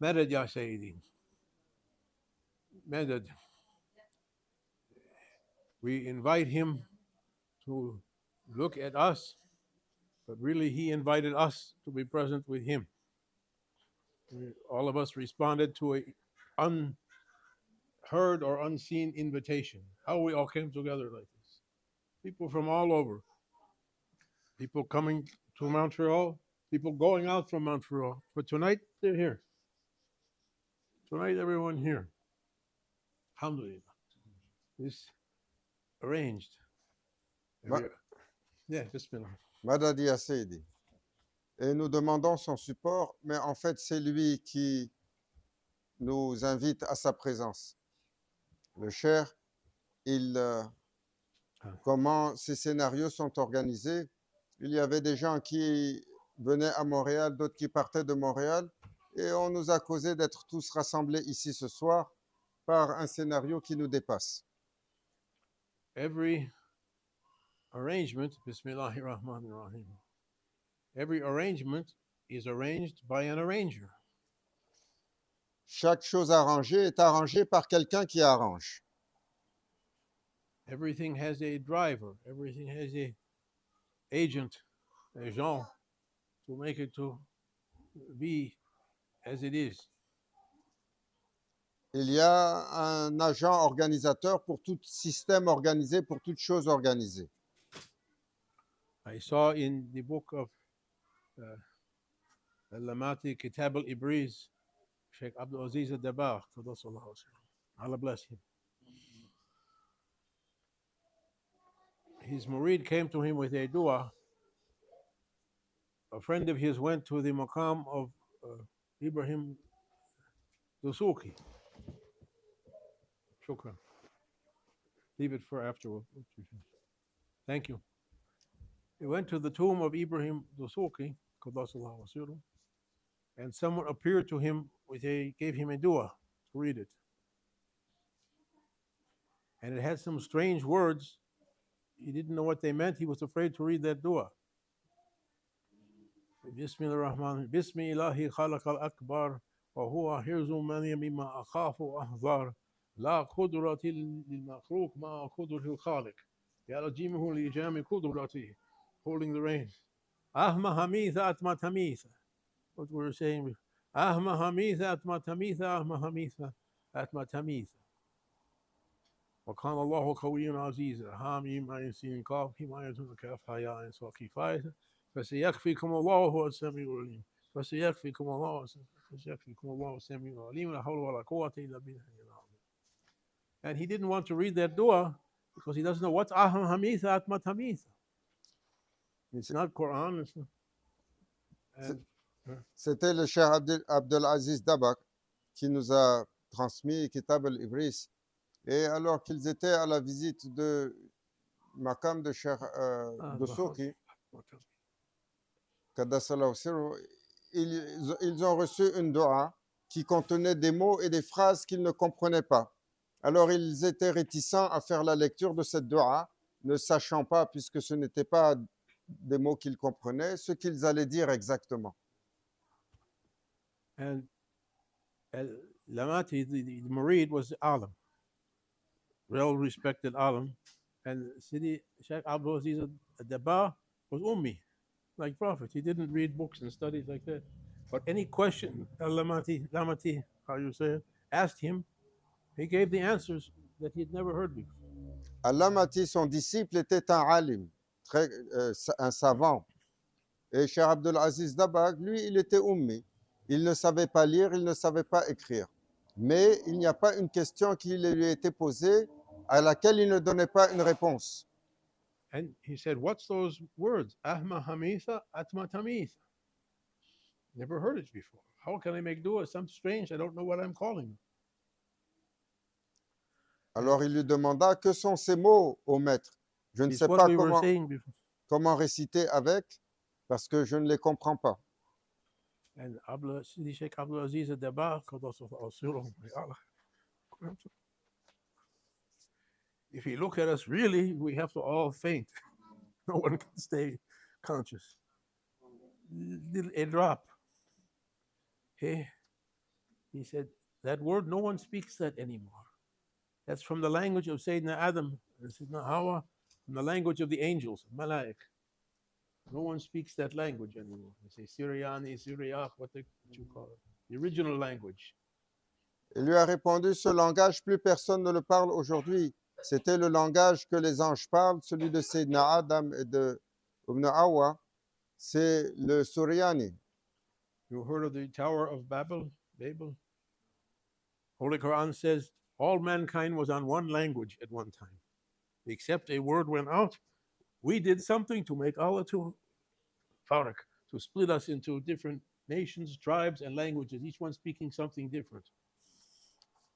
Madad ya Sayyidi. Madad. We invite him to look at us, but really he invited us to be present with him. All of us responded to a unheard or unseen invitation. How we all came together like this. People from all over. People coming to Montreal, people going out from Montreal. But tonight they're here. Tonight everyone here. Alhamdulillah. It's arranged. Ma- Yeah, Bismillah. Madadi ya Seydi. Et nous demandons son support, mais en fait, c'est lui qui nous invite à sa présence. Le cher, comment ces scénarios sont organisés. Il y avait des gens qui venaient à Montréal, d'autres qui partaient de Montréal, et on nous a causé d'être tous rassemblés ici ce soir par un scénario qui nous dépasse. Every arrangement, Bismillahirrahmanirrahim. Every arrangement is arranged by an arranger. Chaque chose arrangée est arrangée par quelqu'un qui arrange. Everything has a driver. Everything has a agent, agent, to make it to be as it is. Il y a un agent organisateur pour tout système organisé, pour toute chose organisée. I saw in the book of Al-Lamati Kitab al-Ibriz, Cheikh Abdulaziz al-Dabakh, Allah bless him. His murid came to him with a dua. A friend of his went to the maqam of Ibrahim Dusuki. Shukran. Leave it for afterward. Thank you. He went to the tomb of Ibrahim Dusuki, and someone appeared to him gave him a dua to read it. And it had some strange words. He didn't know what they meant. He was afraid to read that dua. Bismillahirrahmanirrahim. Bismillahi khalaqal akbar wa huwa hirzu mani mimma akhafu ahzar la qudrati lil makhluq ma qudrati al khaliq yalajimuhu li jami qudrati, holding the reins. Ahma hamitha atma tamitha. What we were saying. Ahma hamitha atma tamitha, ahma hamitha atma tamitha. وكان الله قويا عزيزا حاميم عين سين قاف حماية كاف حياء عين صاد كفاية فسيكفيكم الله هو السميع العليم فسيكفيكم الله السميع العليم لا حول ولا قوة إلا بالله. And he didn't want to read that dua because he doesn't know what's Aham Hamitha Atma Tamitha. It's not Quran. It's not, C'était le cher Abdulaziz Dabak qui nous a transmis Kitab al-Ibris. Et alors qu'ils étaient à la visite de Makam de Cheikh Dusuki, ils ont reçu une dua qui contenait des mots et des phrases qu'ils ne comprenaient pas. Alors ils étaient réticents à faire la lecture de cette dua, ne sachant pas, puisque ce n'était pas des mots qu'ils comprenaient, ce qu'ils allaient dire exactement. And Lamati, the Murid, was Alam. Well respected alim, and Sidi Cheikh Abdulaziz al-Dabakh was Ummi, like Prophet. He didn't read books and studies like that. But any question Lamati, how you say it, asked him, he gave the answers that he had never heard before. Al-Lamati, son disciple, était un alim, un savant. Et Cheikh Abdulaziz Dabakh, lui, il était Ummi. Il ne savait pas lire, il ne savait pas écrire. Mais il n'y a pas une question qui lui a été posée à laquelle il ne donnait pas une réponse. And he said, what's those words? Ahma Hamitha Atma Tamitha. Never heard it before. How can I make dua? Something strange. I don't know what I'm calling. Alors il lui demanda, que sont ces mots, ô maître? Je ne sais pas comment réciter avec, parce que je ne les comprends pas. And Sidi Cheikh Abdulaziz al-Dabakh, if you look at us, really, we have to all faint. No one can stay conscious. A drop. He said, that word, no one speaks that anymore. That's from the language of Sayyidina Adam and Sayyidina Hawa, from the language of the angels, Malaik. No one speaks that language anymore. They say Syriani, Syriac, what you call it, the original language. Il lui a répondu, ce langage, plus personne ne le parle aujourd'hui. C'était le langage que les anges parlent, celui de Sayyidina Adam et de Ibn Hawa. C'est le Suryani. You heard of the Tower of Babel? Holy Quran says all mankind was on one language at one time. Except a word went out. We did something to make Allah to farak, to split us into different nations, tribes, and languages, each one speaking something different.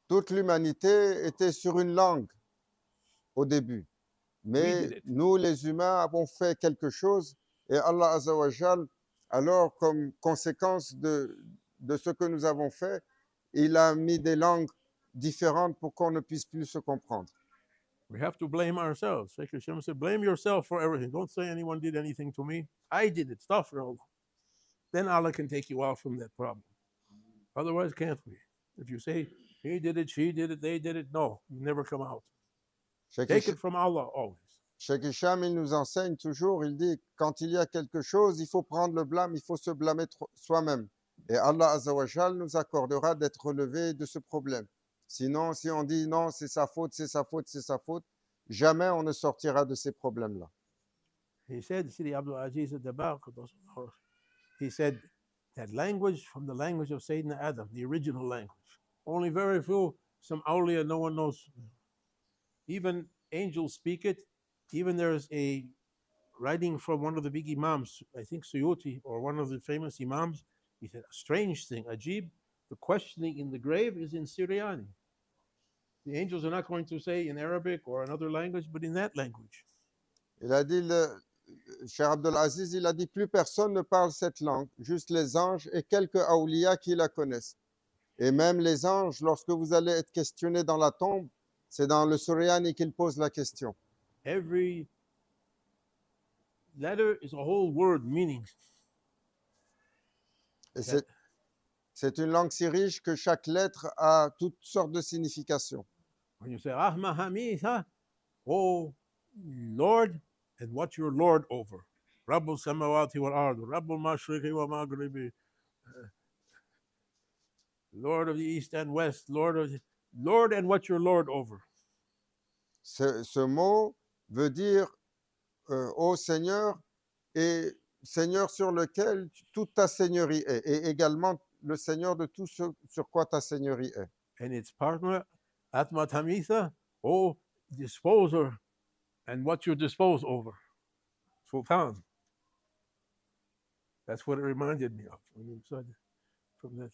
Toute l'humanité était sur une langue au début. Mais nous, les humains, avons fait quelque chose et Allah Azza wa Jal, alors comme conséquence de ce que nous avons fait, il a mis des langues différentes pour qu'on ne puisse plus se comprendre. We have to blame ourselves. Sheikh Hashem said, blame yourself for everything. Don't say anyone did anything to me. I did it. Stop for Allah. Then Allah can take you out from that problem. Otherwise, can't we? If you say, he did it, she did it, they did it, no, you never come out. Take it from Allah always. Cheikh Hicham, il nous enseigne toujours, il dit, quand il y a quelque chose, il faut prendre le blâme, il faut se blâmer soi-même. Et Allah Azza wa Jal nous accordera d'être relevé de ce problème. Sinon, si on dit non, c'est sa faute, c'est sa faute, c'est sa faute, jamais on ne sortira de ces problèmes-là. He said, Cheikh Abdulhaq, he said that language from the language of Sayyidina Adam, the original language. Only very few, some awliya, no one knows. Even angels speak it. Even there's a writing from one of the big imams, I think Suyuti, or one of the famous imams. He said, a strange thing, Ajib, the questioning in the grave is in Syriani. The angels are not going to say in Arabic or another language, but in that language. Il a dit, Cheikh Abdulaziz, il a dit, plus personne ne parle cette langue, juste les anges et quelques awliya qui la connaissent. Et même les anges, lorsque vous allez être questionné dans la tombe, c'est dans le Suryani qu'ils posent la question. Every letter is a whole word meaning. Et c'est une langue si riche que chaque lettre a toutes sortes de significations. When you say, Ahma Hamisa, oh Lord, and what you're Lord over. Rabbul Samawati wal Ard, Rabbul Mashriqi wa Maghribi, Lord of the East and West, Lord and what you're Lord over. Ce mot veut dire ô Seigneur et Seigneur sur lequel toute ta seigneurie est, et également le Seigneur de tout ce sur quoi ta seigneurie est. And its partner, Atma Tamitha, oh disposer, and what you dispose over. Sultan. That's what it reminded me of when you said from that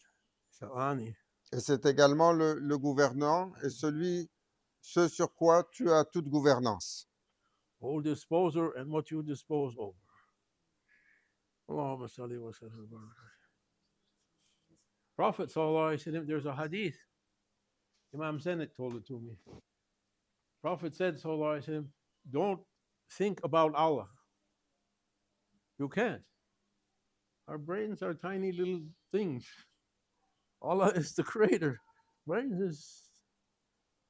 Salani. Et c'est également le gouvernant et ce sur quoi tu as toute gouvernance. Oh disposer and what you dispose over. Allahumma salli wa sallam. Prophet sallallahu alaihi wasallam, there's a hadith. Imam Zainat told it to me. Prophet said sallallahu alaihi wasallam, don't think about Allah. You can't. Our brains are tiny little things. Allah is the creator. Brains is,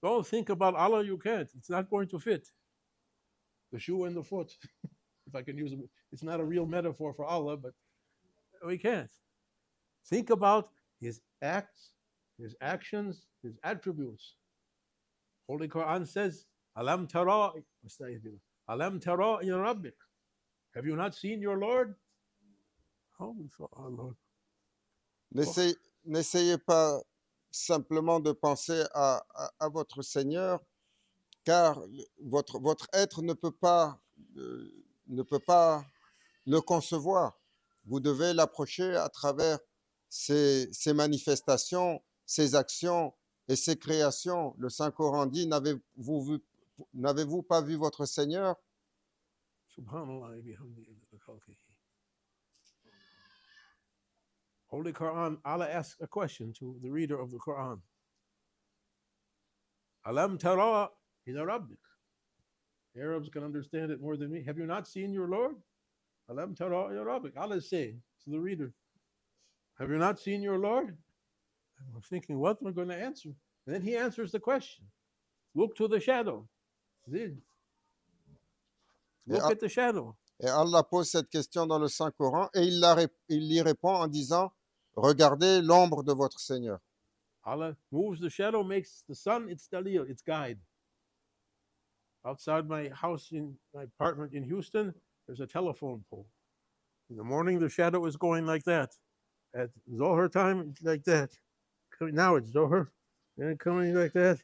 don't think about Allah, you can't. It's not going to fit. The shoe and the foot, if I can use it. It's not a real metaphor for Allah, but we can't. Think about His acts, His actions, His attributes. Holy Quran says, Alam tara, Alam tara ya Rabbik. Have you not seen your Lord? Oh, we saw our Lord. N'essayez pas simplement de penser à votre Seigneur, car votre être ne peut pas le concevoir. Vous devez l'approcher à travers ses manifestations, ses actions et ses créations. Le Saint-Coran dit, n'avez-vous pas vu votre Seigneur? Subhanallah. Holy Quran, Allah asks a question to the reader of the Quran. Alam tara ila Rabbik. Arabs can understand it more than me. Have you not seen your Lord? Alam tara ila Rabbik. Allah is saying to the reader, have you not seen your Lord? I'm thinking, what am I going to answer? And then he answers the question. Look to the shadow. Et, Look at the shadow. et Allah pose cette question dans le Saint-Coran et il y répond en disant, regardez l'ombre de votre Seigneur. Allah moves the shadow, makes the sun its dalil, its guide. Outside my house, in my apartment in Houston, there's a telephone pole. In the morning, the shadow is going like that. At Zohar time, it's like that. Now it's Zohar, and coming like that.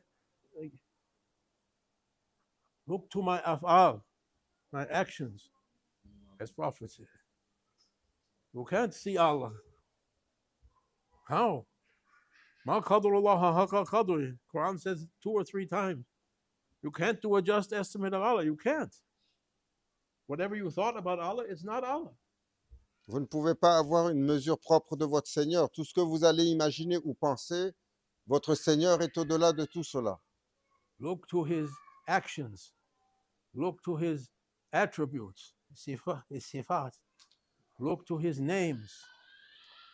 Look to my af'al, my actions, as Prophet said. You can't see Allah. How? Ma qadrullah haqa qadri. Quran says 2 or 3 times. You can't do a just estimate of Allah. You can't. Whatever you thought about Allah, it's not Allah. Vous ne pouvez pas avoir une mesure propre de votre Seigneur. Tout ce que vous allez imaginer ou penser, votre Seigneur est au-delà de tout cela. Look to his actions. Look to his attributes, sifat. Look to his names.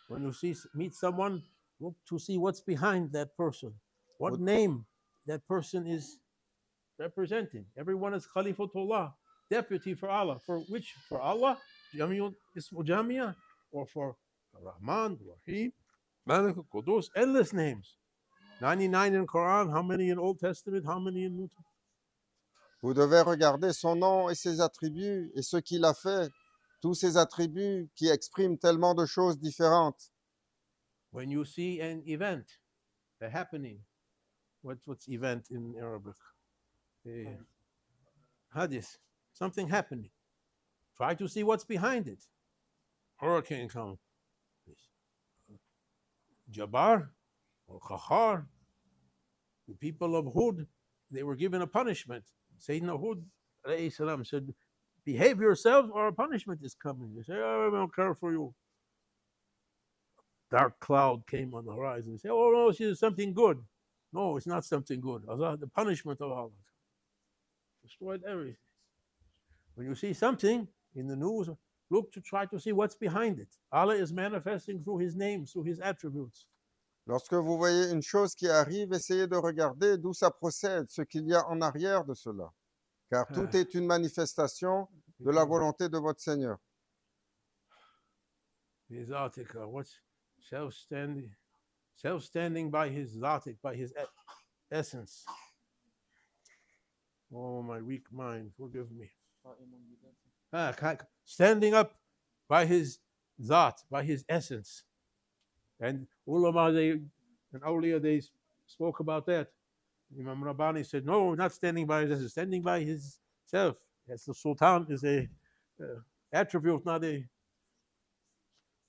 When you meet someone, look to see what's behind that person. What name that person is representing. Everyone is Khalifatullah, deputy for Allah. For which? For Allah, Jamiyul Ismu Jamia, or for Rahman, Rahim, Malik, Qudus, endless names. 99 in Quran, how many in Old Testament, how many in New Testament? Vous devez regarder son nom et ses attributs et ce qu'il a fait, tous ces attributs qui expriment tellement de choses différentes. When you see an event, a happening, what's event in Arabic? Hadith, something happening. Try to see what's behind it. Hurricane comes. Jabbar or Khahar, the people of Hud, they were given a punishment. Sayyidina Hud alayhi salam said, behave yourselves or a punishment is coming. They say, oh, I don't care for you. Dark cloud came on the horizon. They say, oh no, it's something good. No, it's not something good. Allah, the punishment of Allah destroyed everything. When you see something in the news, look to try to see what's behind it. Allah is manifesting through his names, through his attributes. Lorsque vous voyez une chose qui arrive, essayez de regarder d'où ça procède, ce qu'il y a en arrière de cela. Car tout est une manifestation de la volonté de votre Seigneur. What's self-standing by his zatik, by his essence. Oh, my weak mind, forgive me. Standing up by his zat, by his essence. And ulama, and awliya, they spoke about that. Imam Rabbani said, no, not standing by his essence, standing by his self. As the Sultan is a attribute, not a.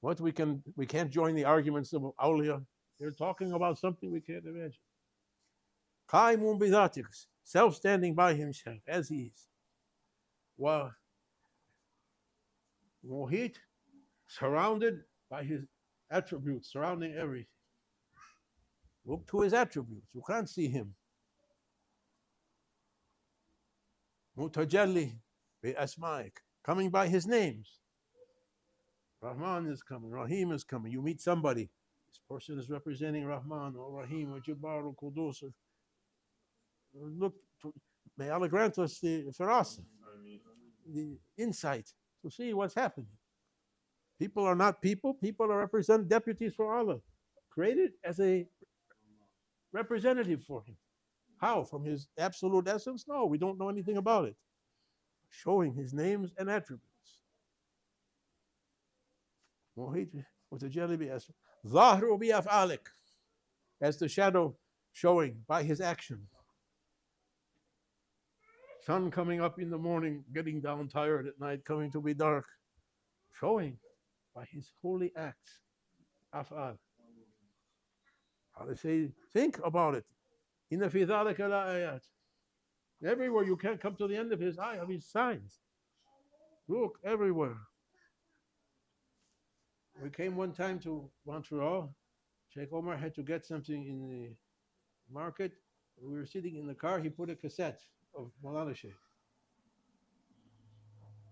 What we can't join the arguments of awliya. They're talking about something we can't imagine. Qaimun bizatik, self-standing by himself as he is. Wa muhit, surrounded by his attributes, surrounding everything. Look to his attributes. You can't see him. Mutajalli bi asma'ik, coming by his names. Rahman is coming, Rahim is coming. You meet somebody, this person is representing Rahman or Rahim or Jabbar or Qudus. Look, may Allah grant us the firasa, the insight to see what's happening. People are not people. People are deputies for Allah, created as a representative for him. How? From his absolute essence? No, we don't know anything about it. Showing his names and attributes. As the shadow showing by his action. Sun coming up in the morning, getting down tired at night, coming to be dark. Showing by his holy acts. Af'al. How they say, think about it. Inna fi dhalika la ayat. Everywhere you can't come to the end of his signs. Look everywhere. We came one time to Montreal. Sheikh Omar had to get something in the market. We were sitting in the car. He put a cassette of Maulana Sheikh.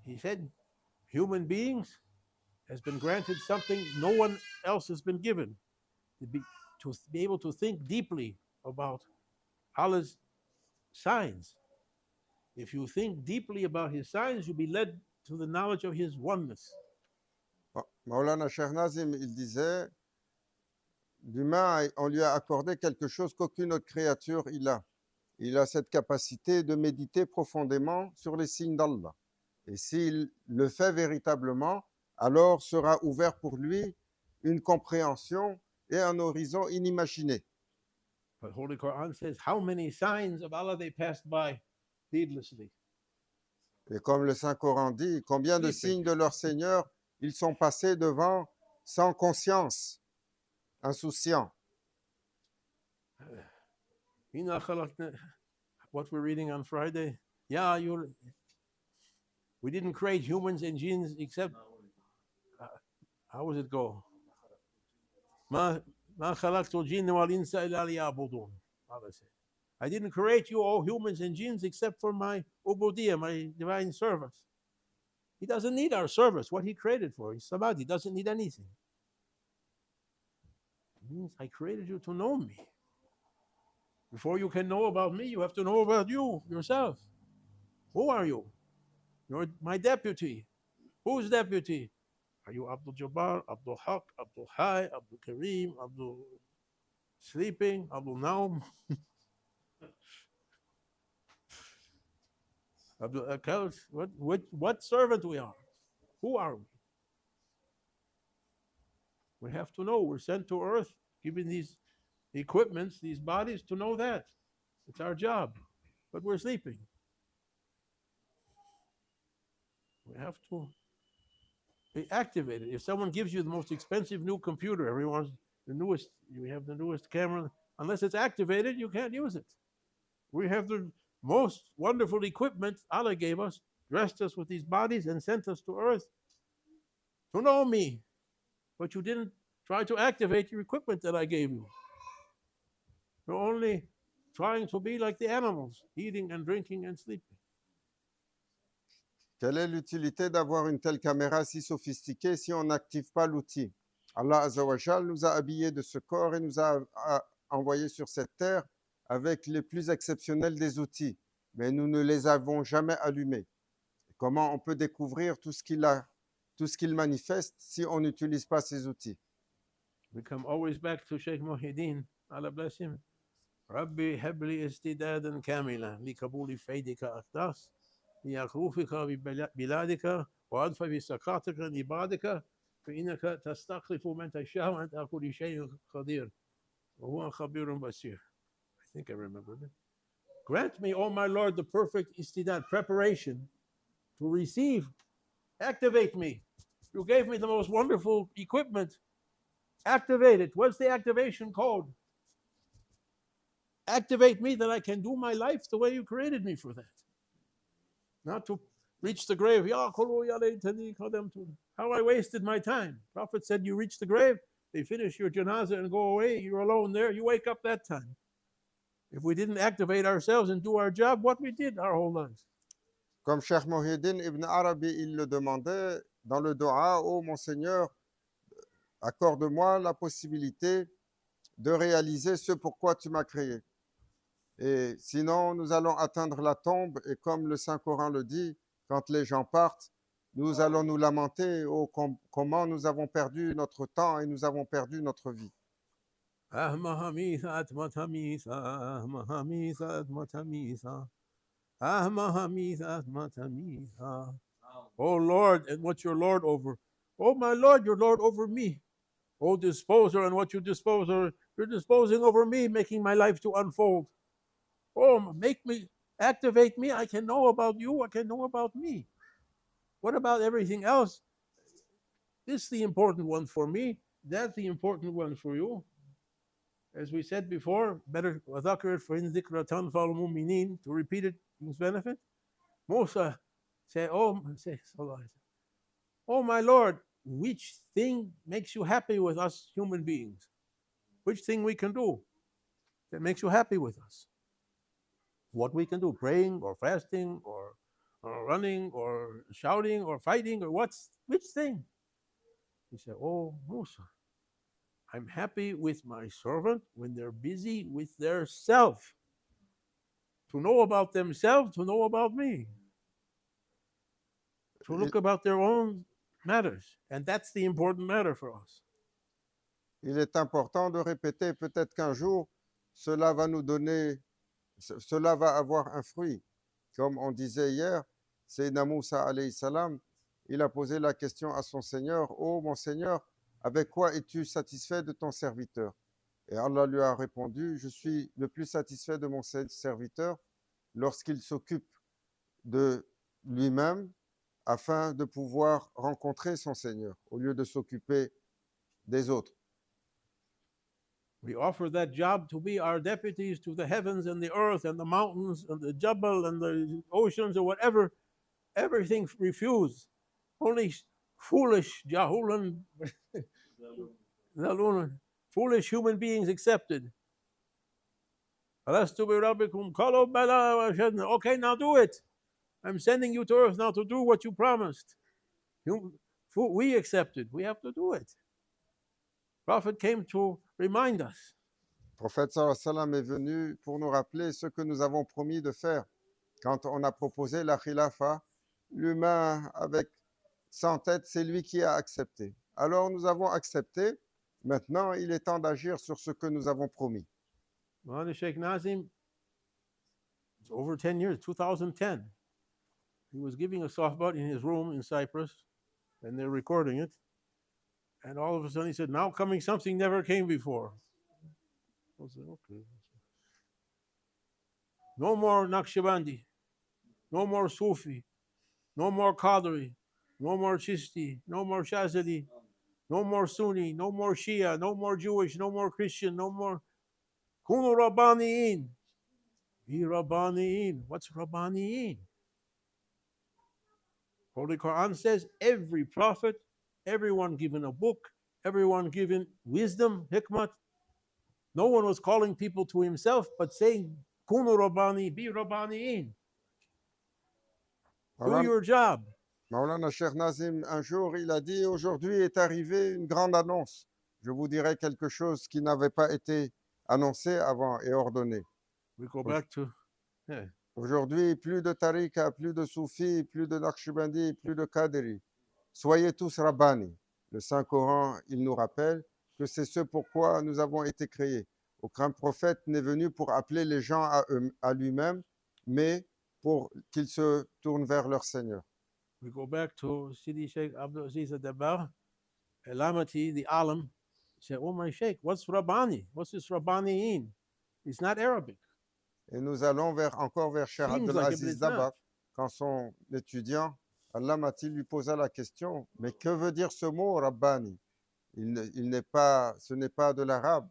He said, human beings has been granted something no one else has been given. to be able to think deeply about Allah's signs. If you think deeply about His signs, you'll be led to the knowledge of His oneness. Maulana Cheikh Nazim, il disait, l'humain, on lui a accordé quelque chose qu'aucune autre créature il a. Il a cette capacité de méditer profondément sur les signes d'Allah. Et s'il le fait véritablement, alors sera ouvert pour lui une compréhension et un horizon inimaginé. But Holy Quran says, how many signs of Allah they passed by heedlessly. Et comme le Saint-Coran dit, combien de signes de leur Seigneur ils sont passés devant sans conscience, insouciants. What we're reading on Friday, yeah, we didn't create humans and jinns except, how does it go? Allah said, I didn't create you, all humans and jinns, except for my ubudiyah, my divine service. He doesn't need our service, what He created for. He's Samad, He doesn't need anything. It means I created you to know me. Before you can know about me, you have to know about you, yourself. Who are you? You're my deputy. Who's deputy? Are you Abdul Jabbar, Abdul Haq, Abdul Hai, Abdul Kareem, Abdul Sleeping, Abdul Naum? Abdul Akal? What servant we are? Who are we? We have to know. We're sent to earth, given these equipments, these bodies, to know that. It's our job. But we're sleeping. We have to be activated. If someone gives you the most expensive new computer, everyone's the newest, you have the newest camera, unless it's activated, you can't use it. We have the most wonderful equipment Allah gave us, dressed us with these bodies and sent us to earth to know me. But you didn't try to activate your equipment that I gave you. You're only trying to be like the animals, eating and drinking and sleeping. Quelle est l'utilité d'avoir une telle caméra si sophistiquée si on n'active pas l'outil? Allah Azza wa Jal nous a habillés de ce corps et nous a envoyés sur cette terre avec les plus exceptionnels des outils, mais nous ne les avons jamais allumés. Comment on peut découvrir tout ce qu'il manifeste si on n'utilise pas ces outils? We come always back to Sheikh Muhyiddin, Allah bless him. Rabbi habli istidadan kamila li kabuli faydika akhdas ليخوفك ببلادك وأدفع بسكاتك لعبادك فإنك تستخلف من تشاء وأنت على كل شيء قدير وهو خبير بصير. I think I remember that. Grant me, O my Lord, the perfect istidad, preparation to receive. Activate me. You gave me the most wonderful equipment. Activate it. What's the activation code? Activate me that I can do my life the way you created me for that. Not to reach the grave. How I wasted my time. Prophet said, you reach the grave, they finish your janazah and go away. You're alone there. You wake up that time. If we didn't activate ourselves and do our job, what we did our whole lives. Comme Cheikh Muhyiddin Ibn Arabi, il le demandait dans le dua, ô mon Seigneur, accorde-moi la possibilité de réaliser ce pourquoi tu m'as créé. Et sinon, nous allons atteindre la tombe, et comme le Saint-Coran le dit, quand les gens partent, nous allons nous lamenter, oh, comment nous avons perdu notre temps et nous avons perdu notre vie. Oh Lord, and what you're Lord over. Oh my Lord, you're Lord over me. Oh disposer, and what you dispose over, you're disposing over me, making my life to unfold. Oh, make me, activate me. I can know about you. I can know about me. What about everything else? This is the important one for me. That's the important one for you. As we said before, better to repeat it means benefit. Musa say, oh my Lord, which thing makes you happy with us human beings? Which thing we can do that makes you happy with us? What we can do, praying or fasting or running or shouting or fighting or which thing? He said, oh Musa, I'm happy with my servant when they're busy with their self. To know about themselves, to know about me. To Il, look about their own matters. And that's the important matter for us. il est important de répéter, peut-être qu'un jour, cela va nous donner, cela va avoir un fruit. Comme on disait hier, Sayyidina Moussa alayhi salam, il a posé la question à son Seigneur, ô mon Seigneur, avec quoi es-tu satisfait de ton serviteur? Et Allah lui a répondu, je suis le plus satisfait de mon serviteur lorsqu'il s'occupe de lui-même afin de pouvoir rencontrer son Seigneur au lieu de s'occuper des autres. We offer that job to be our deputies to the heavens and the earth and the mountains and the Jabal and the oceans or whatever. Everything refused. Only foolish Jahulan, foolish human beings accepted. Okay, now do it. I'm sending you to earth now to do what you promised. We accepted. We have to do it. Prophet came to remind us. Le prophète sallallahu alayhi wa sallam est venu pour nous rappeler ce que nous avons promis de faire. Quand on a proposé la khilafa, l'humain avec 100 têtes, c'est lui qui a accepté. Alors nous avons accepté. Maintenant, il est temps d'agir sur ce que nous avons promis. Well, Sheikh Nazim, it's over 10 years, 2010. He was giving a sohba in his room in Cyprus, and they're recording it. And all of a sudden he said, now coming something never came before. I said, okay. No more Naqshbandi, no more Soufi, no more Qadri, no more Chisti, no more Shazali, no more Sunni, no more Shia, no more Jewish, no more Christian, no more Kunu Rabbaniin. Be Rabbaniin. What's Rabbaniin? Holy Quran says every prophet, everyone given a book, everyone given wisdom, hikmat. No one was calling people to himself, but saying, Kunu Rabbani, be Rabbaniin. Do your job. Maulana Cheikh Nazim, un jour, il a dit, aujourd'hui est arrivée une grande annonce. Je vous dirai quelque chose qui n'avait pas été annoncé avant et ordonné. We go back to, yeah. Aujourd'hui, plus de tariqa, plus de soufi, plus de naqshbandi, plus de qadri. Soyez tous rabbani. Le Saint-Coran, il nous rappelle que c'est ce pourquoi nous avons été créés. Aucun prophète n'est venu pour appeler les gens à lui-même, mais pour qu'ils se tournent vers leur Seigneur. We go back to Sidi Cheikh Abdulhaq, Elamati, the Alam. He said, oh my Sheikh, what's Rabbani? What's this Rabbaniin? It's not Arabic. Et nous allons encore vers Cheikh Abdulaziz Dabakh, quand son étudiant, Al-Lamati, lui posa la question, mais que veut dire ce mot, Rabbani? Ce n'est pas de l'arabe.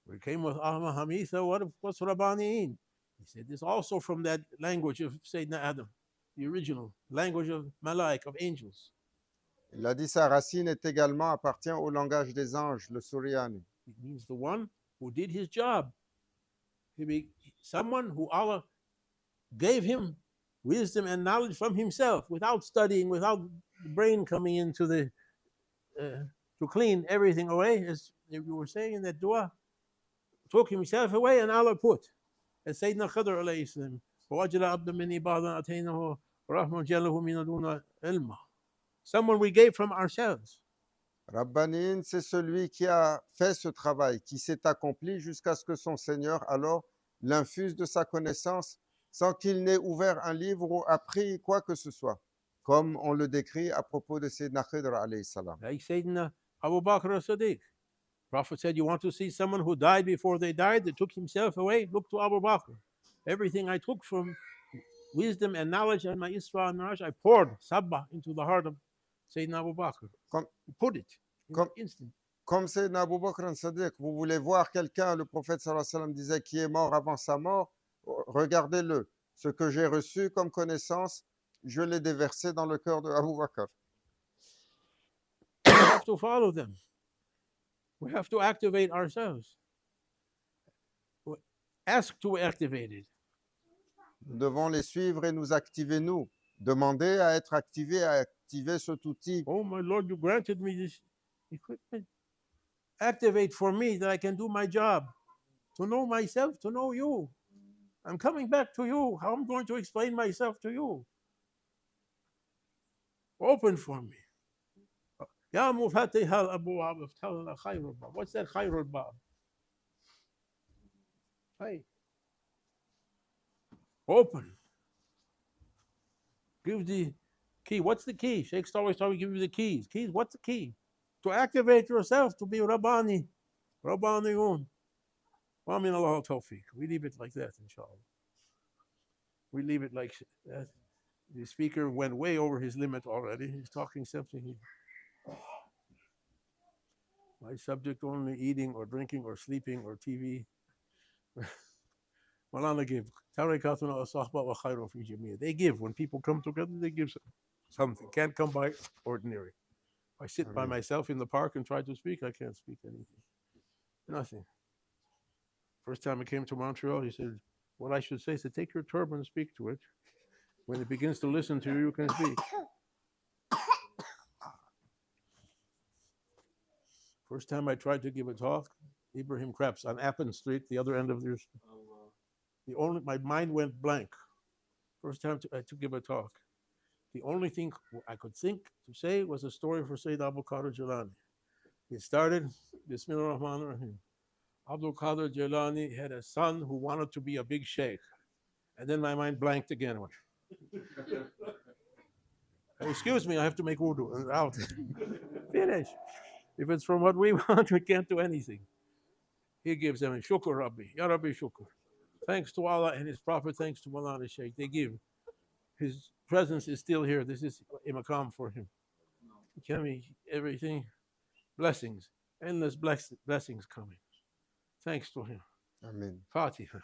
We came with Ahmad Hamitha, what's Rabbaniin? He said, this also from that language of Sayyidina Adam, the original language of Malaik, of angels. Il a dit sa racine est également appartient au langage des anges, le Suryani. It means the one who did his job. He be someone who Allah gave him wisdom and knowledge from himself, without studying, without the brain coming into the to clean everything away, as you were saying in that dua. Took himself away and Allah put. As Sayyidina Khidr alayhi salam, وَوَجْلَ عَبْدًا مِنْ عِبَادِنَا أَتَيْنَاهُ رَحْمَةً جَلَّهُ مِنَ دُونَ عِلْمًا. Someone we gave from ourselves. Rabbanin, c'est celui qui a fait ce travail, qui s'est accompli jusqu'à ce que son Seigneur alors l'infuse de sa connaissance sans qu'il n'ait ouvert un livre ou appris quoi que ce soit, comme on le décrit à propos de Sayyidina Khidr alayhi salam. Like Sayyidina Abu Bakr as-Siddiq. Prophet said, you want to see someone who died before they died, that took himself away? Look to Abu Bakr. Everything I took from wisdom and knowledge and my Isra and Miraj, I poured sabba into the heart of Sayyidina Abu Bakr. Put it in an instant. Comme Sayyidina Abu Bakr as-Siddiq, vous voulez voir quelqu'un, le prophète sallallahu alayhi wa sallam disait, qui est mort avant sa mort, regardez-le. Ce que j'ai reçu comme connaissance, je l'ai déversé dans le cœur de Abu Bakr. We have to follow them. We have to activate ourselves. Ask to be activated. Nous devons les suivre et nous activer nous. Demander à être activé, à activer cet outil. Oh my Lord, you granted me this equipment. activate for me that I can do my job, to know myself, to know you. I'm coming back to you. How I'm going to explain myself to you? Open for me. Ya mufatih al abwab iftah khairul bab. What's that khairul bab? Hey, open. Give the key. What's the key? Sheikh's always trying to give you the keys. Keys, what's the key? To activate yourself, to be Rabbani. Rabbaniyun. Wa min Allah tawfiq. We leave it like that, inshallah. We leave it like that. The speaker went way over his limit already. He's talking something. My subject only eating or drinking or sleeping or TV. Malana give. They give. When people come together, they give something. Can't come by ordinary. If I sit by myself in the park and try to speak, I can't speak anything. Nothing. First time I came to Montreal, he said, what I should say is to take your turban and speak to it. When it begins to listen to you, you can speak. First time I tried to give a talk, Ibrahim Krebs on Appin Street, the other end of the my mind went blank. First time to give a talk. The only thing I could think to say was a story for Sayyid Abdul Qadir Jilani. It started, Bismillah ar-Rahman ar-Rahim. Abdul Qadir Jilani had a son who wanted to be a big sheikh. And then my mind blanked again. Excuse me, I have to make wudu. Out. Finish. If it's from what we want, we can't do anything. He gives them a shukr Rabbi. Ya Rabbi shukr. Thanks to Allah and His Prophet, thanks to Maulana Sheikh. They give. His presence is still here. This is a maqam for him. Everything. Blessings. Endless blessings coming. Thanks to him. Amen. Fatiha.